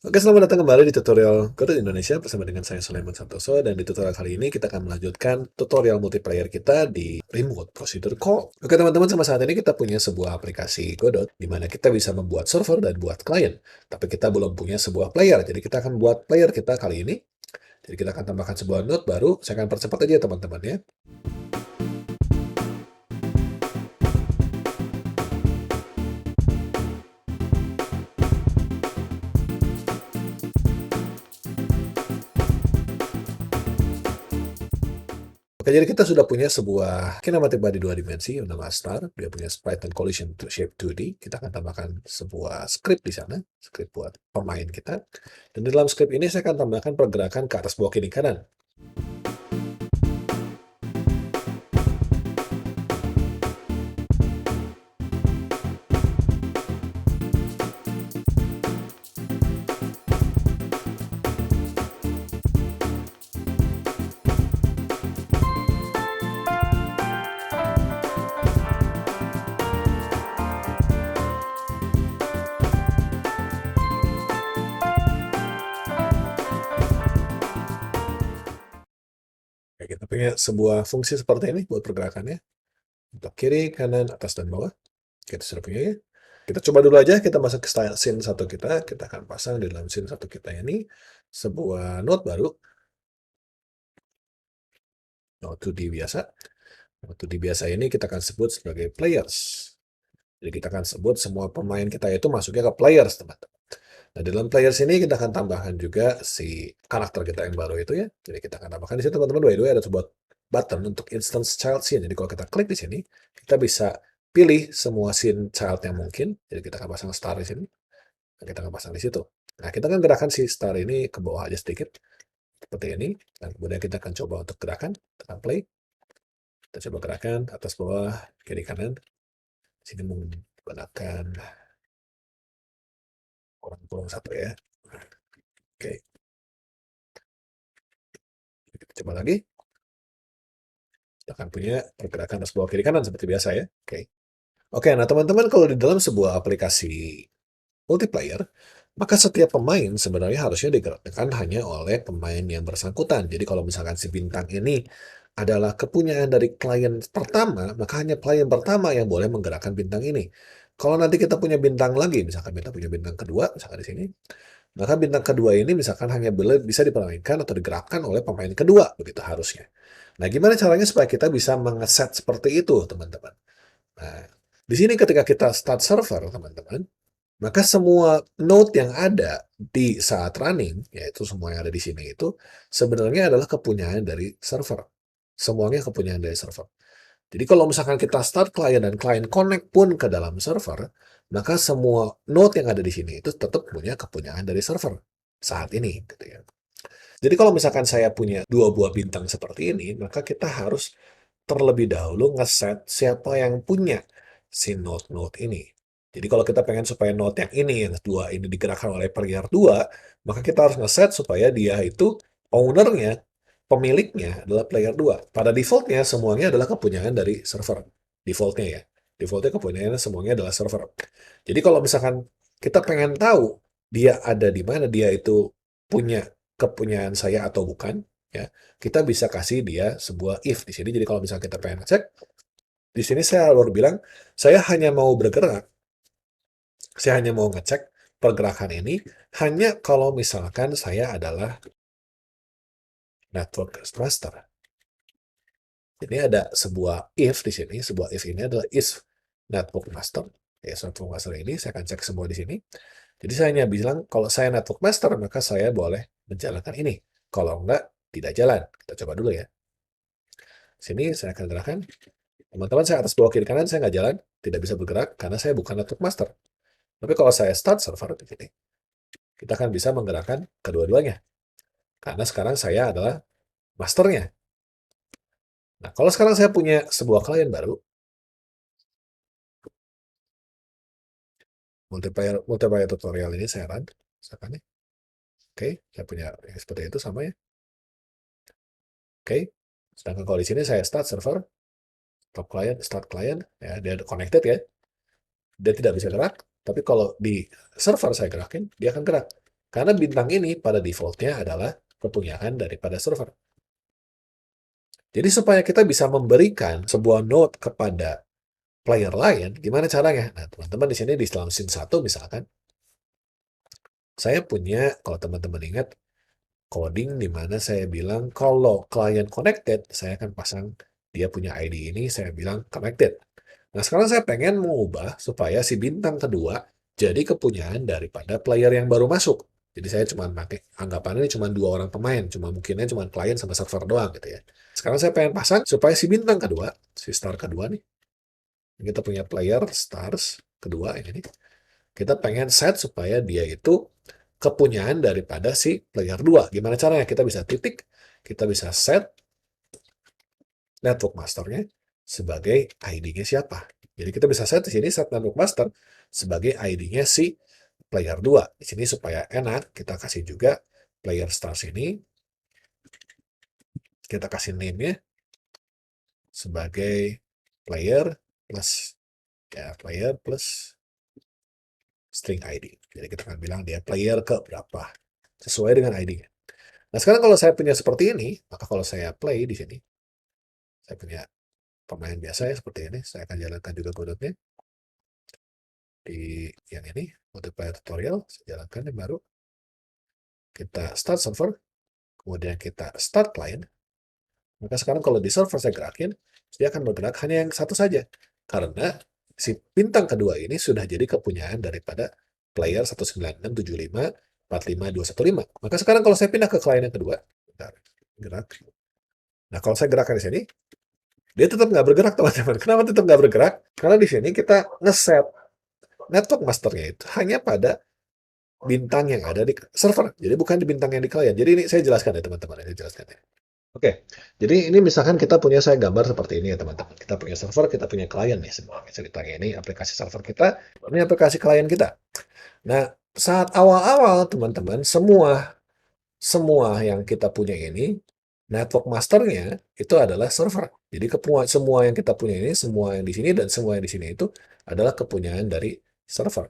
Oke, selamat datang kembali di tutorial Kode Indonesia bersama dengan saya Sulaiman Santoso, dan di tutorial kali ini kita akan melanjutkan tutorial multiplayer kita di Remote Procedure Call. Oke teman-teman, sama saat ini kita punya sebuah aplikasi Godot di mana kita bisa membuat server dan buat klien. Tapi kita belum punya sebuah player, jadi kita akan buat player kita kali ini. Jadi kita akan tambahkan sebuah node baru, saya akan percepat aja teman-teman ya. Oke, jadi kita sudah punya sebuah kinematic body 2 dimensi, nama star. Dia punya sprite dan collision to shape 2D. Kita akan tambahkan sebuah script di sana, script buat pemain kita. Dan di dalam script ini saya akan tambahkan pergerakan ke atas, bawah, kiri, kanan. Oke, kita punya sebuah fungsi seperti ini buat pergerakannya. Untuk kiri, kanan, atas, dan bawah. Kita sudah punya ya. Kita coba dulu aja, kita masuk ke style scene 1 kita. Kita akan pasang di dalam scene 1 kita ini sebuah node baru. Node 2D biasa. Node 2D biasa ini kita akan sebut sebagai players. Jadi kita akan sebut semua pemain kita itu masuknya ke players, teman-teman. Nah, di dalam players ini kita akan tambahkan juga si karakter kita yang baru itu ya. Jadi kita akan tambahkan di sini, teman-teman, by the way ada sebuah button untuk instance child scene. Jadi kalau kita klik di sini, kita bisa pilih semua scene child yang mungkin. Jadi kita akan pasang star di sini. Nah, kita akan pasang di situ. Nah, kita akan gerakan si star ini ke bawah aja sedikit. Seperti ini. Dan kemudian kita akan coba untuk gerakan. Tekan play. Kita coba gerakan atas bawah, kiri kanan. Di sini menggunakan kurang satu ya. Oke. Kita coba lagi. Kita akan punya pergerakan atas bawah, kiri kanan seperti biasa ya. Oke. Oke, nah teman-teman, kalau di dalam sebuah aplikasi multiplayer, maka setiap pemain sebenarnya harusnya digerakkan hanya oleh pemain yang bersangkutan. Jadi kalau misalkan si bintang ini adalah kepunyaan dari klien pertama, maka hanya klien pertama yang boleh menggerakkan bintang ini. Kalau nanti kita punya bintang lagi, misalkan kita punya bintang kedua, misalkan di sini, maka bintang kedua ini misalkan hanya bisa dipermainkan atau digerakkan oleh pemain kedua, begitu harusnya. Nah, gimana caranya supaya kita bisa mengeset seperti itu, teman-teman? Nah, di sini ketika kita start server, teman-teman, maka semua node yang ada di saat running, yaitu semua yang ada di sini itu, sebenarnya adalah kepunyaan dari server. Semuanya kepunyaan dari server. Jadi kalau misalkan kita start client dan client connect pun ke dalam server, maka semua node yang ada di sini itu tetap punya kepunyaan dari server saat ini, gitu ya. Jadi kalau misalkan saya punya 2 buah bintang seperti ini, maka kita harus terlebih dahulu ngeset siapa yang punya si node-node ini. Jadi kalau kita pengen supaya node yang ini, yang dua ini digerakkan oleh player 2, maka kita harus ngeset supaya dia itu ownernya, pemiliknya adalah player 2. Pada defaultnya semuanya adalah kepunyaan dari server. Defaultnya ya. Defaultnya kepunyaannya semuanya adalah server. Jadi kalau misalkan kita pengen tahu dia ada di mana, dia itu punya kepunyaan saya atau bukan, ya, kita bisa kasih dia sebuah if di sini. Jadi kalau misalnya kita pengen cek, di sini saya baru bilang, saya hanya mau bergerak, saya hanya mau ngecek pergerakan ini hanya kalau misalkan saya adalah network master. Ini ada sebuah if di sini, sebuah if ini adalah is network master. Ya, network master ini saya akan cek semua di sini. Jadi saya hanya bilang kalau saya network master maka saya boleh menjalankan ini. Kalau enggak, tidak jalan. Kita coba dulu ya. Sini saya akan gerakan. Teman-teman, saya atas bawah kiri kanan saya nggak jalan, tidak bisa bergerak karena saya bukan network master. Tapi kalau saya start server di sini, kita akan bisa menggerakkan kedua-duanya. Karena sekarang saya adalah masternya. Nah, kalau sekarang saya punya sebuah klien baru, multiplayer tutorial ini saya run, misalkan ya. Oke, saya punya yang seperti itu sama ya. Oke, sedangkan kalau di sini saya start server, start client, ya, dia connected ya, dia tidak bisa gerak, tapi kalau di server saya gerakin, dia akan gerak. Karena bintang ini pada default-nya adalah kepunyaan daripada server. Jadi supaya kita bisa memberikan sebuah node kepada player lain, gimana caranya? Nah, teman-teman di sini di dalam scene 1 misalkan, saya punya, kalau teman-teman ingat, coding di mana saya bilang kalau client connected, saya akan pasang dia punya ID ini, saya bilang connected. Nah, sekarang saya pengen mengubah supaya si bintang kedua jadi kepunyaan daripada player yang baru masuk. Jadi saya cuma pakai anggapan ini cuma 2 orang pemain, cuma mungkinnya cuma klien sama server doang gitu ya. Sekarang saya pengen pasang supaya si bintang kedua, si star kedua nih, kita punya player stars kedua ini nih, kita pengen set supaya dia itu kepunyaan daripada si player 2. Gimana caranya? Kita bisa titik, kita bisa set network masternya sebagai ID-nya siapa. Jadi kita bisa set di sini set network master sebagai ID-nya si player 2. Di sini supaya enak, kita kasih juga player stars ini, kita kasih name-nya sebagai player plus player plus string ID. Jadi kita akan bilang dia player ke berapa sesuai dengan ID-nya. Nah, sekarang kalau saya punya seperti ini, maka kalau saya play di sini, saya punya pemain biasa ya seperti ini, saya akan jalankan juga godotnya di yang ini, multiplayer tutorial, saya jalankan yang baru. Kita start server, kemudian kita start client. Maka sekarang kalau di server saya gerakin, dia akan bergerak hanya yang satu saja. Karena si bintang kedua ini sudah jadi kepunyaan daripada player 19675452215. Maka sekarang kalau saya pindah ke klien yang kedua, bentar, gerak. Nah, kalau saya gerakkan di sini, dia tetap nggak bergerak, teman-teman. Kenapa tetap nggak bergerak? Karena di sini kita ngeset network masternya itu hanya pada bintang yang ada di server. Jadi bukan di bintang yang di klien. Jadi ini saya jelaskan ya, teman-teman. Saya jelaskan ya. Oke, jadi ini misalkan kita punya saya gambar seperti ini ya, teman-teman. Kita punya server, kita punya klien nih sebenarnya. Ceritanya ini aplikasi server kita, ini aplikasi klien kita. Nah, saat awal-awal, teman-teman, semua yang kita punya ini, network masternya itu adalah server. Jadi semua yang kita punya ini, semua yang di sini dan semua yang di sini itu adalah kepunyaan dari server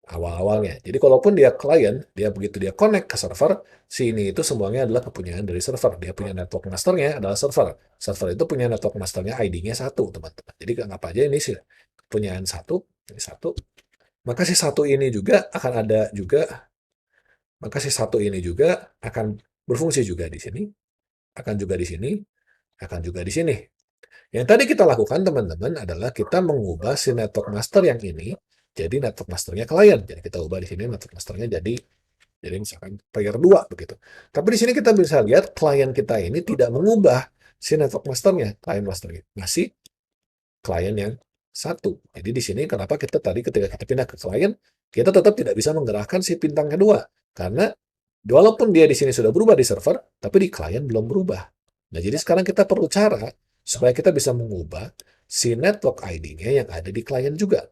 awal-awalnya. Jadi kalaupun dia klien, dia begitu dia connect ke server, sini itu semuanya adalah kepunyaan dari server. Dia punya network masternya adalah server. Server itu punya network masternya ID-nya 1, teman-teman. Jadi anggap aja ini sih kepunyaan 1, ini 1. Maka si 1 ini juga akan ada juga, maka si 1 ini juga akan berfungsi juga di sini, akan juga di sini, akan juga di sini. Yang tadi kita lakukan, teman-teman, adalah kita mengubah si network master yang ini jadi network masternya klien. Jadi kita ubah di sini network masternya jadi misalkan player 2 begitu. Tapi di sini kita bisa lihat klien kita ini tidak mengubah si network masternya, klien masternya. Masih klien yang 1. Jadi di sini kenapa kita tadi ketika kita pindah ke klien, kita tetap tidak bisa menggerakkan si bintang kedua. Karena walaupun dia di sini sudah berubah di server, tapi di klien belum berubah. Nah, jadi sekarang kita perlu cara supaya kita bisa mengubah si network ID-nya yang ada di klien juga.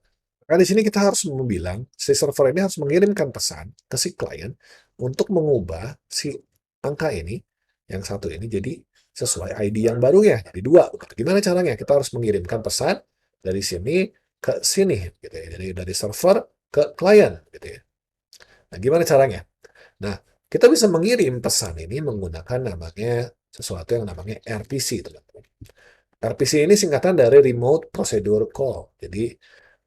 Karena di sini kita harus bilang, si server ini harus mengirimkan pesan ke si klien untuk mengubah si angka ini, yang 1 ini jadi sesuai ID yang barunya, jadi 2. Gimana caranya? Kita harus mengirimkan pesan dari sini ke sini, gitu ya. Jadi dari server ke klien, gitu ya. Nah, gimana caranya? Nah, kita bisa mengirim pesan ini menggunakan namanya sesuatu yang namanya RPC, teman-teman. RPC ini singkatan dari Remote Procedure Call. Jadi,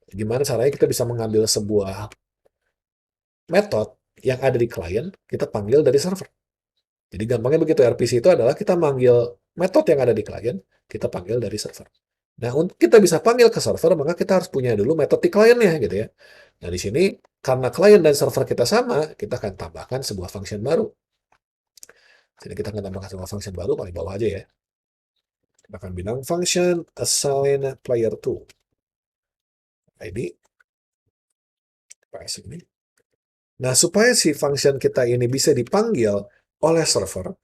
gimana caranya kita bisa mengambil sebuah metode yang ada di klien, kita panggil dari server. Jadi gampangnya begitu, RPC itu adalah kita manggil metode yang ada di klien, kita panggil dari server. Nah, untuk kita bisa panggil ke server, maka kita harus punya dulu metode di kliennya, gitu ya. Nah, di sini, karena klien dan server kita sama, kita akan tambahkan sebuah function baru. Jadi kita akan tambahkan sebuah function baru, paling bawah aja ya. Kita akan bilang function assign player to ID. Ini. Nah, supaya si function kita ini bisa dipanggil oleh server,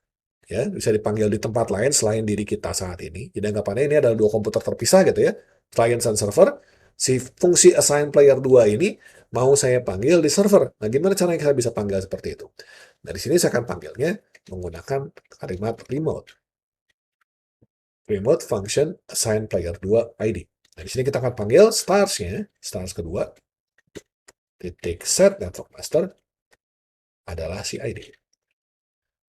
ya, bisa dipanggil di tempat lain selain diri kita saat ini. Jadi anggapannya ini adalah 2 komputer terpisah gitu ya, client dan server. Si fungsi assign player 2 ini mau saya panggil di server. Nah, gimana caranya kita bisa panggil seperti itu? Nah, di sini saya akan panggilnya menggunakan kalimat remote. Remote function assign player 2 ID. Nah, di sini kita akan panggil stars kedua, titik set network master, adalah si ID.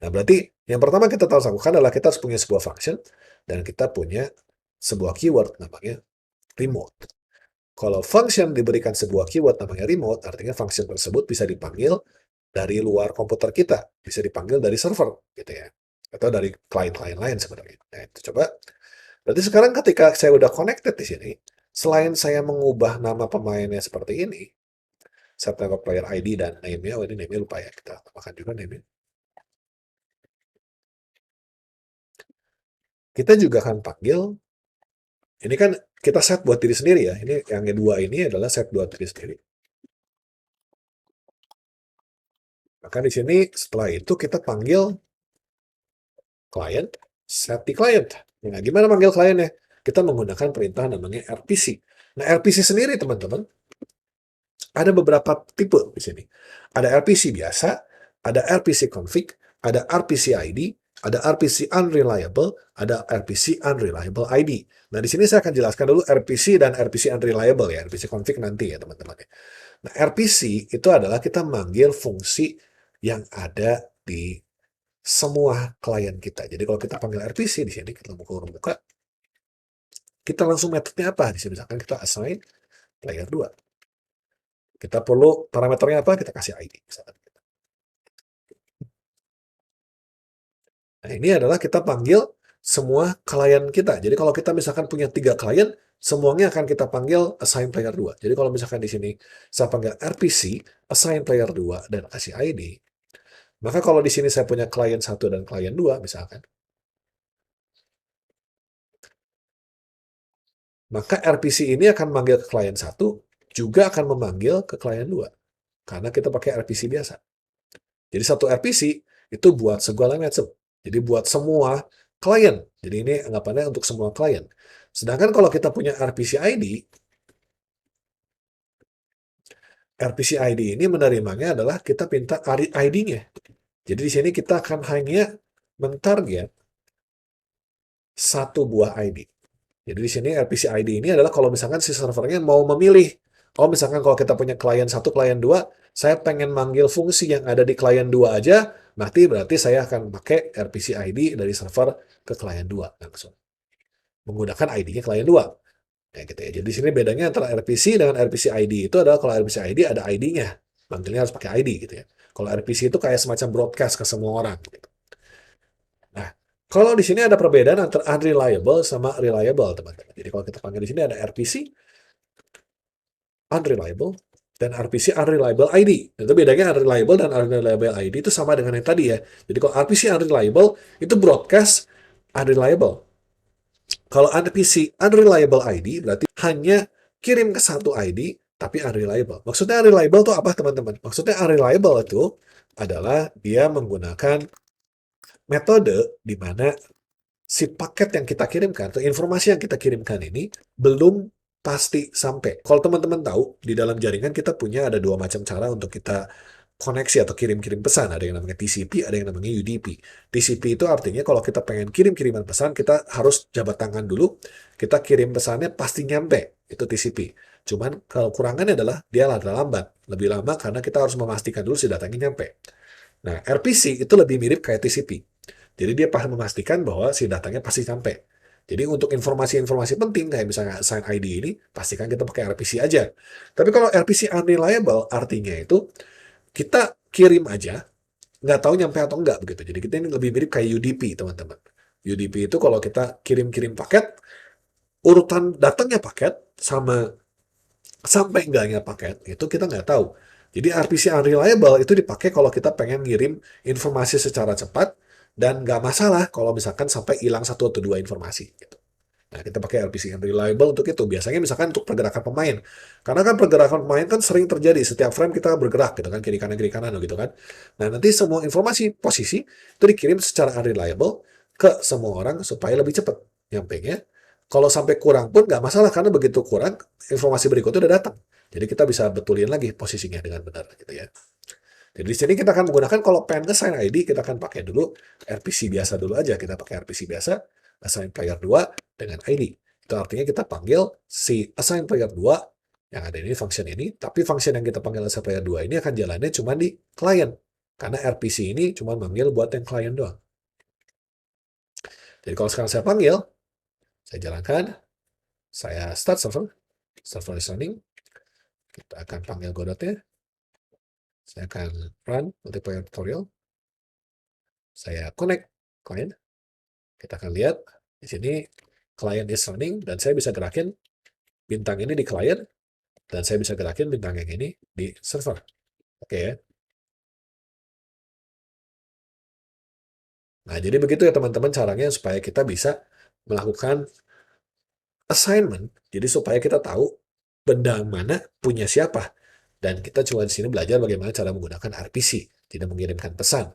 Nah, berarti yang pertama kita harus lakukan adalah kita harus punya sebuah function dan kita punya sebuah keyword namanya remote. Kalau function diberikan sebuah keyword namanya remote, artinya function tersebut bisa dipanggil dari luar komputer kita, bisa dipanggil dari server, gitu ya, atau dari klien-klien lain sebenarnya. Nah, itu coba. Berarti sekarang ketika saya udah connected di sini, selain saya mengubah nama pemainnya seperti ini, set name player ID dan name-nya, ini name-nya lupa ya, kita tambahkan juga name-nya. Kita juga akan panggil, ini kan kita set buat diri sendiri ya, ini yang kedua ini adalah set buat diri sendiri. Maka di sini setelah itu kita panggil client, set di client. Nah, gimana panggil kliennya? Kita menggunakan perintah namanya RPC. Nah, RPC sendiri teman-teman, ada beberapa tipe di sini. Ada RPC biasa, ada RPC config, ada RPC ID, ada RPC unreliable, ada RPC unreliable ID. Nah, di sini saya akan jelaskan dulu RPC dan RPC unreliable ya, RPC config nanti ya teman-teman. Nah, RPC itu adalah kita manggil fungsi yang ada di semua klien kita. Jadi kalau kita panggil RPC di sini, kita buka, kita langsung metodenya apa? Di sini misalkan kita assign player 2. Kita perlu parameternya apa? Kita kasih ID. Misalkan. Nah, ini adalah kita panggil semua klien kita. Jadi kalau kita misalkan punya 3 klien, semuanya akan kita panggil assign player 2. Jadi kalau misalkan di sini saya panggil RPC, assign player 2, dan kasih ID, maka kalau di sini saya punya klien 1 dan klien 2, misalkan, maka RPC ini akan memanggil ke klien 1, juga akan memanggil ke klien 2. Karena kita pakai RPC biasa. Jadi satu RPC itu buat segala macam. Jadi buat semua klien. Jadi ini anggapannya untuk semua klien. Sedangkan kalau kita punya RPC ID, RPC ID ini menerimanya adalah kita minta ID-nya. Jadi di sini kita akan hanya mentarget satu buah ID. Jadi di sini RPC ID ini adalah kalau misalkan si servernya mau memilih. Oh, misalkan kalau kita punya klien 1, klien 2, saya pengen manggil fungsi yang ada di klien 2 aja, berarti saya akan pakai RPC ID dari server ke klien 2 langsung. Menggunakan ID-nya klien 2. Kayak gitu ya. Jadi di sini bedanya antara RPC dengan RPC ID itu adalah kalau RPC ID ada ID-nya. Manggilnya harus pakai ID gitu ya. Kalau RPC itu kayak semacam broadcast ke semua orang. Gitu. Nah, kalau di sini ada perbedaan antara unreliable sama reliable, teman-teman. Jadi kalau kita panggil di sini ada RPC unreliable dan RPC unreliable ID. Itu bedanya unreliable dan unreliable ID itu sama dengan yang tadi ya. Jadi kalau RPC unreliable itu broadcast unreliable. Kalau RPC unreliable ID berarti hanya kirim ke satu ID tapi unreliable. Maksudnya unreliable itu apa teman-teman? Maksudnya unreliable itu adalah dia menggunakan metode di mana si paket yang kita kirimkan atau informasi yang kita kirimkan ini belum pasti sampai. Kalau teman-teman tahu, di dalam jaringan kita punya ada 2 macam cara untuk kita koneksi atau kirim-kirim pesan. Ada yang namanya TCP, ada yang namanya UDP. TCP itu artinya kalau kita pengen kirim-kiriman pesan, kita harus jabat tangan dulu, kita kirim pesannya pasti nyampe. Itu TCP. Cuman kalau kurangannya adalah dia lambat. Lebih lama karena kita harus memastikan dulu si datanya nyampe. Nah, RPC itu lebih mirip kayak TCP. Jadi dia pasti memastikan bahwa si datanya pasti sampai. Jadi untuk informasi-informasi penting kayak misalnya sign ID ini, pastikan kita pakai RPC aja. Tapi kalau RPC unreliable, artinya itu kita kirim aja, nggak tahu nyampe atau enggak begitu. Jadi kita ini lebih mirip kayak UDP, teman-teman. UDP itu kalau kita kirim-kirim paket, urutan datangnya paket sama sampai enggaknya paket, itu kita nggak tahu. Jadi RPC unreliable itu dipakai kalau kita pengen ngirim informasi secara cepat dan nggak masalah kalau misalkan sampai hilang 1 atau 2 informasi. Gitu. Nah, kita pakai RPC unreliable untuk itu. Biasanya misalkan untuk pergerakan pemain. Karena kan pergerakan pemain kan sering terjadi. Setiap frame kita bergerak gitu kan, kiri kanan gitu kan. Nah, nanti semua informasi posisi itu dikirim secara unreliable ke semua orang supaya lebih cepat nyampainya. Kalau sampai kurang pun nggak masalah karena begitu kurang informasi berikutnya udah datang. Jadi kita bisa betulin lagi posisinya dengan benar gitu ya. Jadi di sini kita akan menggunakan kalau pengen assign ID kita akan pakai dulu RPC biasa dulu aja. Kita pakai RPC biasa assign player 2 dengan ID. Itu artinya kita panggil si assign player 2 yang ada ini function ini, tapi function yang kita panggil assign player 2 ini akan jalannya cuma di client. Karena RPC ini cuma manggil buat yang klien doang. Jadi kalau sekarang saya panggil, saya jalankan, saya start server is running, kita akan panggil Godotnya, saya akan run multiplayer tutorial, saya connect klien, kita akan lihat di sini klien is running, dan saya bisa gerakin bintang ini di klien, dan saya bisa gerakin bintang yang ini di server. Oke ya. Nah, jadi begitu ya teman-teman caranya supaya kita bisa melakukan assignment. Jadi supaya kita tahu benda mana punya siapa. Dan kita cuma di sini belajar bagaimana cara menggunakan RPC, tidak mengirimkan pesan.